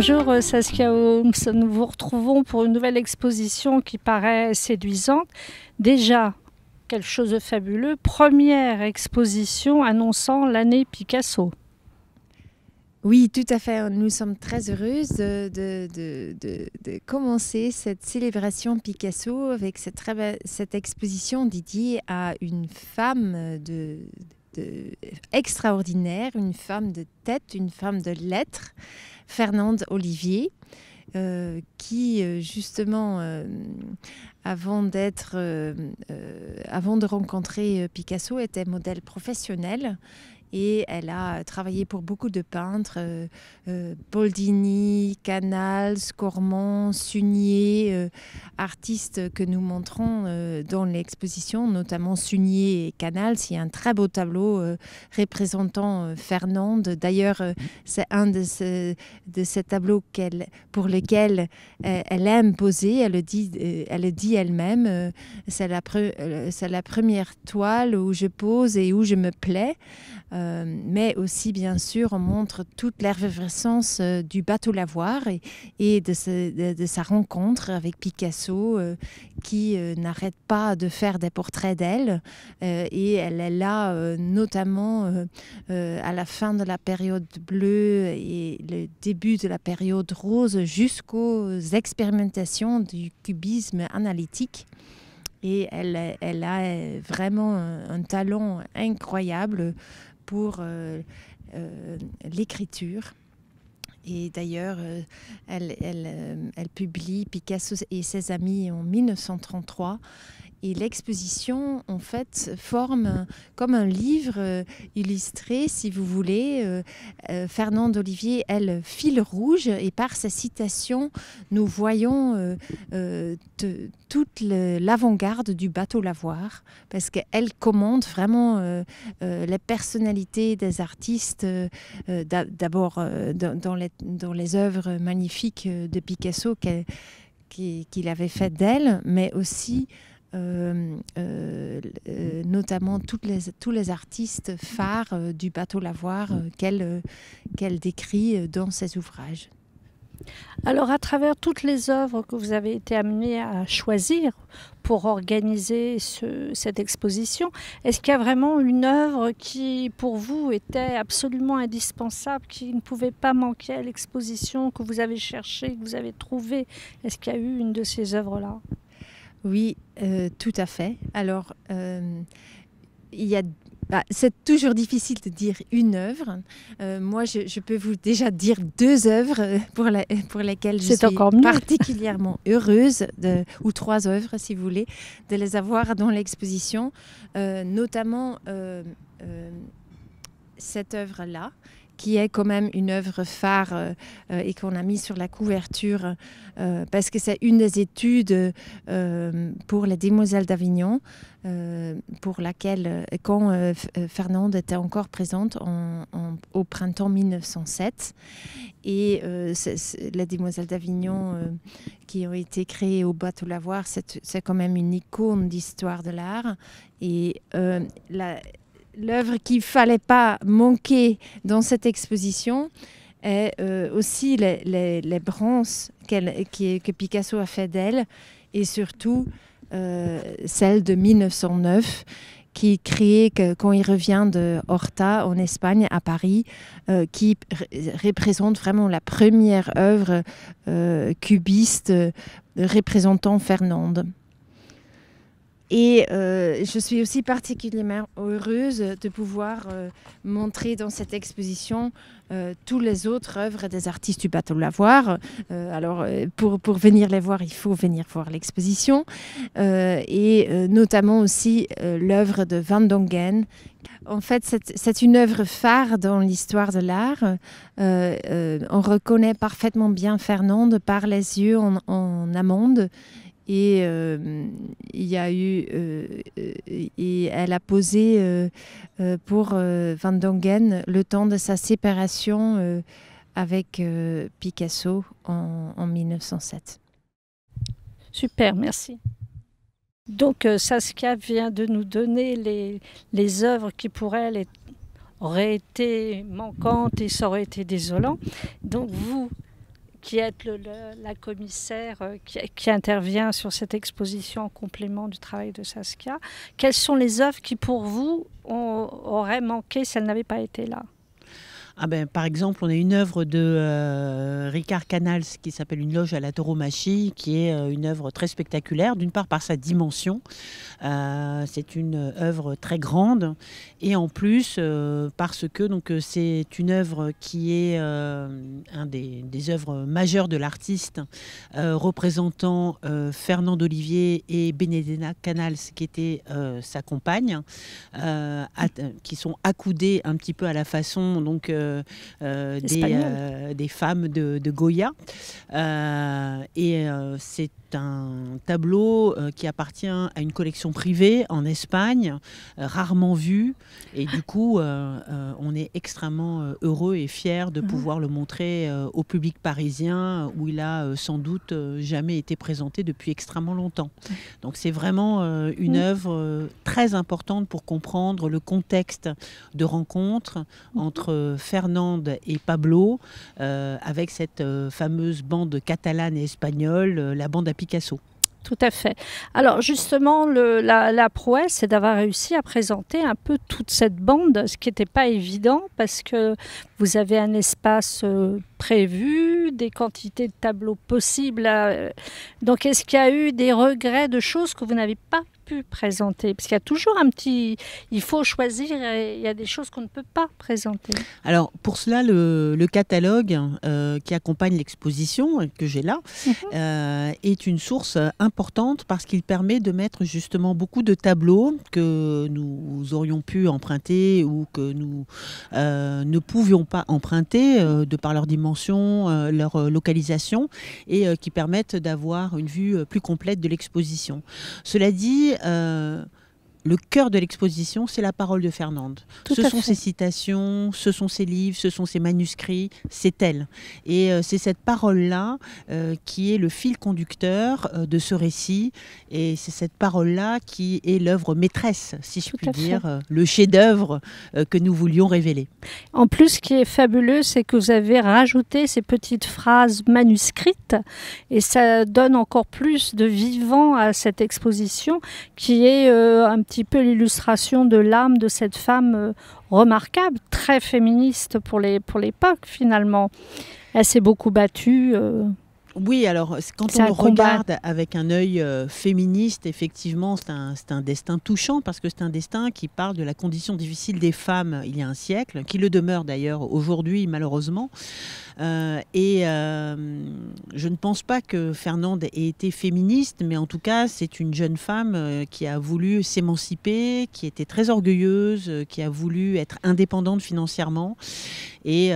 Bonjour Saskia Holmes, nous vous retrouvons pour une nouvelle exposition qui paraît séduisante. Déjà, quelque chose de fabuleux, première exposition annonçant l'année Picasso. Oui, tout à fait. Nous sommes très heureuses de commencer cette célébration Picasso avec cette exposition dédiée à une femme extraordinaire, une femme de tête, une femme de lettres, Fernande Olivier, qui justement, avant de rencontrer Picasso, était modèle professionnel. Et elle a travaillé pour beaucoup de peintres, Boldini, Canals, Cormon, Sugnier, artistes que nous montrons dans l'exposition, notamment Sugnier et Canals. Il y a un très beau tableau représentant Fernande. D'ailleurs, c'est un de ces tableaux pour lesquels elle aime poser. Elle le dit elle-même. C'est la première toile où je pose et où je me plais. Mais aussi, bien sûr, on montre toute l'effervescence du bateau lavoir et de sa rencontre avec Picasso, qui n'arrête pas de faire des portraits d'elle. Et elle est là, notamment à la fin de la période bleue et le début de la période rose, jusqu'aux expérimentations du cubisme analytique. Et elle a vraiment un talent incroyable pour l'écriture. Et d'ailleurs, elle publie Picasso et ses amis en 1933. Et l'exposition, en fait, forme comme un livre illustré, si vous voulez. Fernande Olivier, elle, fil rouge, et par sa citation, nous voyons toute l'avant-garde du bateau lavoir, parce qu'elle commente vraiment les personnalités des artistes, d'abord dans les œuvres magnifiques de Picasso qu'il avait faites d'elle, mais aussi notamment tous les artistes phares du bateau lavoir qu'elle décrit dans ses ouvrages. Alors, à travers toutes les œuvres que vous avez été amenés à choisir pour organiser cette exposition, est-ce qu'il y a vraiment une œuvre qui, pour vous, était absolument indispensable, qui ne pouvait pas manquer à l'exposition, que vous avez cherchée, que vous avez trouvée? Est-ce qu'il y a eu une de ces œuvres-là? Oui, tout à fait. Alors, c'est toujours difficile de dire une œuvre. Moi, je peux vous déjà dire deux œuvres pour lesquelles je suis particulièrement heureuse, ou trois œuvres, si vous voulez, de les avoir dans l'exposition. Notamment cette œuvre-là, qui est quand même une œuvre phare et qu'on a mis sur la couverture parce que c'est une des études pour les Demoiselles d'Avignon, pour laquelle, quand Fernande était encore présente au printemps 1907. Et les Demoiselles d'Avignon qui ont été créées au bateau lavoir, c'est quand même une icône d'histoire de l'art. Et l'œuvre qu'il ne fallait pas manquer dans cette exposition est aussi les bronzes que Picasso a fait d'elle, et surtout celle de 1909 qui est créée quand il revient de Horta en Espagne, à Paris, qui représente vraiment la première œuvre cubiste représentant Fernande. Et je suis aussi particulièrement heureuse de pouvoir montrer dans cette exposition toutes les autres œuvres des artistes du bateau lavoir. Alors, pour venir les voir, il faut venir voir l'exposition. Et notamment aussi l'œuvre de Van Dongen. En fait, c'est une œuvre phare dans l'histoire de l'art. On reconnaît parfaitement bien Fernande par les yeux en amande. Et il y a eu et elle a posé pour Van Dongen le temps de sa séparation avec Picasso en 1907. Super, merci. Donc Saskia vient de nous donner les œuvres qui pour elle auraient été manquantes et ça aurait été désolant. Donc vous qui êtes la commissaire qui intervient sur cette exposition en complément du travail de Saskia. Quelles sont les œuvres qui, pour vous, auraient manqué si elles n'avaient pas été là? Ah ben, par exemple, on a une œuvre de Ricard Canals qui s'appelle Une loge à la tauromachie, qui est une œuvre très spectaculaire, d'une part par sa dimension. C'est une œuvre très grande et en plus parce que c'est une œuvre qui est un des œuvres majeures de l'artiste, représentant Fernand d'Olivier et Benedetta Canals qui était sa compagne, qui sont accoudés un petit peu à la façon des femmes de Goya. C'est un tableau qui appartient à une collection privée en Espagne, rarement vu. Et du coup, on est extrêmement heureux et fiers de pouvoir le montrer au public parisien où il a sans doute jamais été présenté depuis extrêmement longtemps. Donc c'est vraiment une œuvre très importante pour comprendre le contexte de rencontre entre Fernande et Pablo, avec cette fameuse bande catalane et espagnole, la bande à Picasso. Tout à fait. Alors justement, la prouesse, c'est d'avoir réussi à présenter un peu toute cette bande, ce qui n'était pas évident parce que vous avez un espace prévu, des quantités de tableaux possibles. Donc est-ce qu'il y a eu des regrets de choses que vous n'avez pas pu présenter? Parce qu'il y a toujours un petit... Il faut choisir et il y a des choses qu'on ne peut pas présenter. Alors pour cela, le catalogue qui accompagne l'exposition, que j'ai là, est une source importante parce qu'il permet de mettre justement beaucoup de tableaux que nous aurions pu emprunter ou que nous ne pouvions pas emprunter de par leur dimension, leur localisation et qui permettent d'avoir une vue plus complète de l'exposition. Cela dit, le cœur de l'exposition, c'est la parole de Fernande. Ce sont ses citations, ce sont ses livres, ce sont ses manuscrits, c'est elle. Et c'est cette parole-là qui est le fil conducteur de ce récit. Et c'est cette parole-là qui est l'œuvre maîtresse, si je puis dire, le chef-d'œuvre que nous voulions révéler. En plus, ce qui est fabuleux, c'est que vous avez rajouté ces petites phrases manuscrites et ça donne encore plus de vivant à cette exposition qui est un petit peu l'illustration de l'âme de cette femme remarquable, très féministe pour l'époque finalement. Elle s'est beaucoup battue. Oui, alors quand on le regarde avec un œil féministe, effectivement, c'est un destin touchant parce que c'est un destin qui parle de la condition difficile des femmes il y a un siècle, qui le demeure d'ailleurs aujourd'hui malheureusement. Je ne pense pas que Fernande ait été féministe, mais en tout cas, c'est une jeune femme qui a voulu s'émanciper, qui était très orgueilleuse, qui a voulu être indépendante financièrement. Et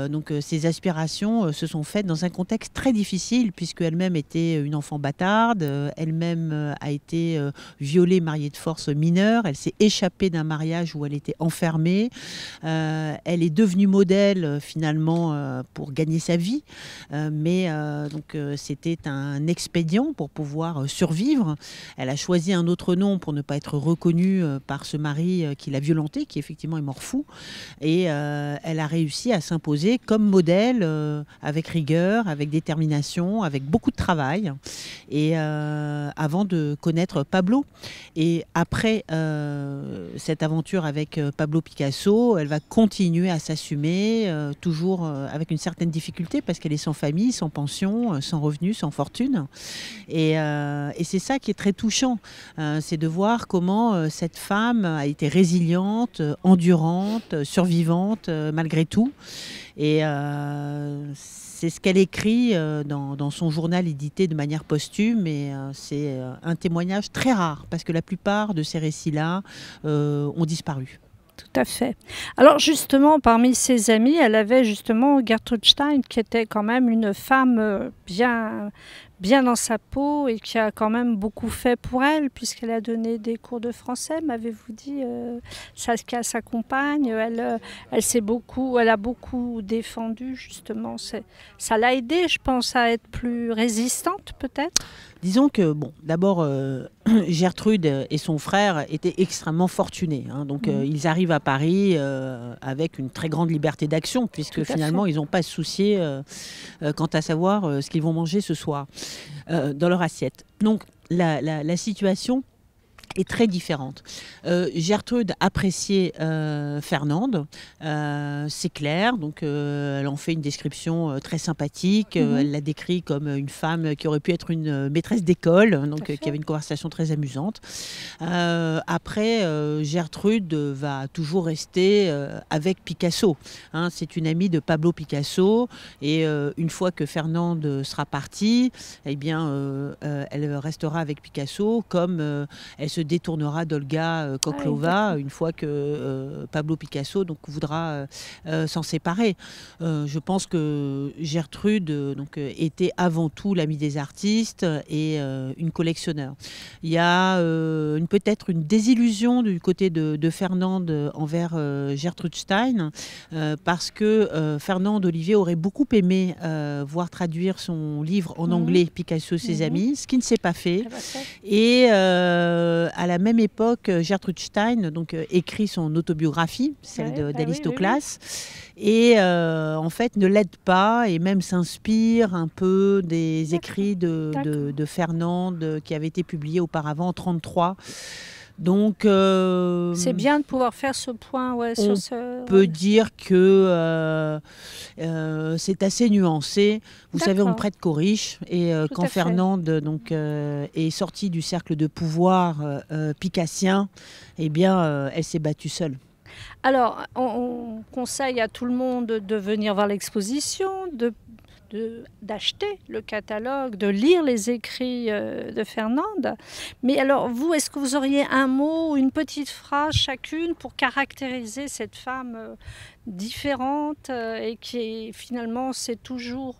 donc ses aspirations se sont faites dans un contexte très difficile puisqu'elle-même était une enfant bâtarde, elle-même a été violée, mariée de force mineure, elle s'est échappée d'un mariage où elle était enfermée, elle est devenue modèle finalement pour gagner sa vie, mais c'était un expédient pour pouvoir survivre. Elle a choisi un autre nom pour ne pas être reconnue par ce mari qui l'a violentée, qui effectivement est mort fou, et elle a réussi à s'imposer comme modèle avec rigueur, avec détermination, avec beaucoup de travail et avant de connaître Pablo. Et après cette aventure avec Pablo Picasso, elle va continuer à s'assumer toujours avec une certaine difficulté parce qu'elle est sans famille, sans pension, sans revenus, sans fortune. Et c'est ça qui est très touchant, c'est de voir comment cette femme a été résiliente, endurante, survivante malgré tout. Et c'est ce qu'elle écrit dans son journal édité de manière posthume, et c'est un témoignage très rare parce que la plupart de ces récits-là ont disparu. Tout à fait. Alors justement, parmi ses amis, elle avait justement Gertrude Stein, qui était quand même une femme bien dans sa peau et qui a quand même beaucoup fait pour elle, puisqu'elle a donné des cours de français, m'avez-vous dit, Saskia, sa compagne. Elle a beaucoup défendu, justement. Ça l'a aidée, je pense, à être plus résistante, peut-être. Disons que, bon, d'abord, Gertrude et son frère étaient extrêmement fortunés. Hein. Donc, ils arrivent à Paris avec une très grande liberté d'action, puisque finalement, ils n'ont pas à se soucier quant à savoir ce qu'ils vont manger ce soir dans leur assiette. Donc, la situation est très différente. Gertrude appréciait Fernande, c'est clair, donc elle en fait une description très sympathique, elle la décrit comme une femme qui aurait pu être une maîtresse d'école, donc qui avait une conversation très amusante. Après, Gertrude va toujours rester avec Picasso. Hein, c'est une amie de Pablo Picasso, et une fois que Fernande sera partie, eh bien, elle restera avec Picasso, comme elle se détournera d'Olga Koklova une fois que Pablo Picasso donc, voudra s'en séparer. Je pense que Gertrude était avant tout l'amie des artistes et une collectionneur. Il y a peut-être une désillusion du côté de Fernande envers Gertrude Stein parce que Fernande Olivier aurait beaucoup aimé voir traduire son livre en anglais, Picasso, ses amis, ce qui ne s'est pas fait. Et à la même époque, Gertrude Stein écrit son autobiographie, celle d'Alistoclas, et en fait ne l'aide pas et même s'inspire un peu des écrits de Fernande qui avaient été publiés auparavant en 1933. Donc, c'est bien de pouvoir faire ce point. On peut dire que c'est assez nuancé. Vous savez, on ne prête qu'aux riches. Et quand Fernande est sortie du cercle de pouvoir picassien, eh bien, elle s'est battue seule. Alors, on conseille à tout le monde de venir voir l'exposition, d'acheter le catalogue, de lire les écrits de Fernande. Mais alors, vous, est-ce que vous auriez un mot, une petite phrase chacune pour caractériser cette femme différente et qui finalement s'est toujours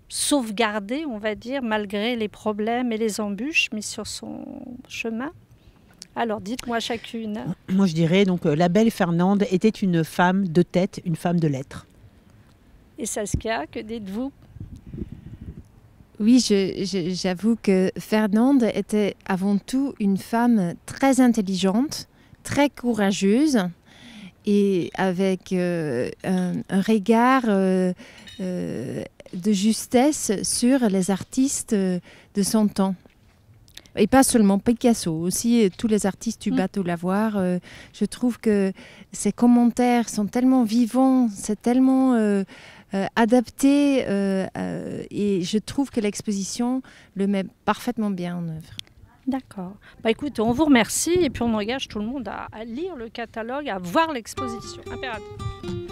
sauvegardée, on va dire, malgré les problèmes et les embûches mis sur son chemin? Alors, dites-moi chacune. Moi, je dirais, donc, la belle Fernande était une femme de tête, une femme de lettres. Et Saskia, que dites-vous? Oui, j'avoue que Fernande était avant tout une femme très intelligente, très courageuse et avec un regard de justesse sur les artistes de son temps. Et pas seulement Picasso, aussi tous les artistes du bateau Lavoir. Je trouve que ses commentaires sont tellement vivants, c'est tellement adapté et je trouve que l'exposition le met parfaitement bien en œuvre. D'accord. Bah, écoute, on vous remercie et puis on engage tout le monde à lire le catalogue, à voir l'exposition. Impératif.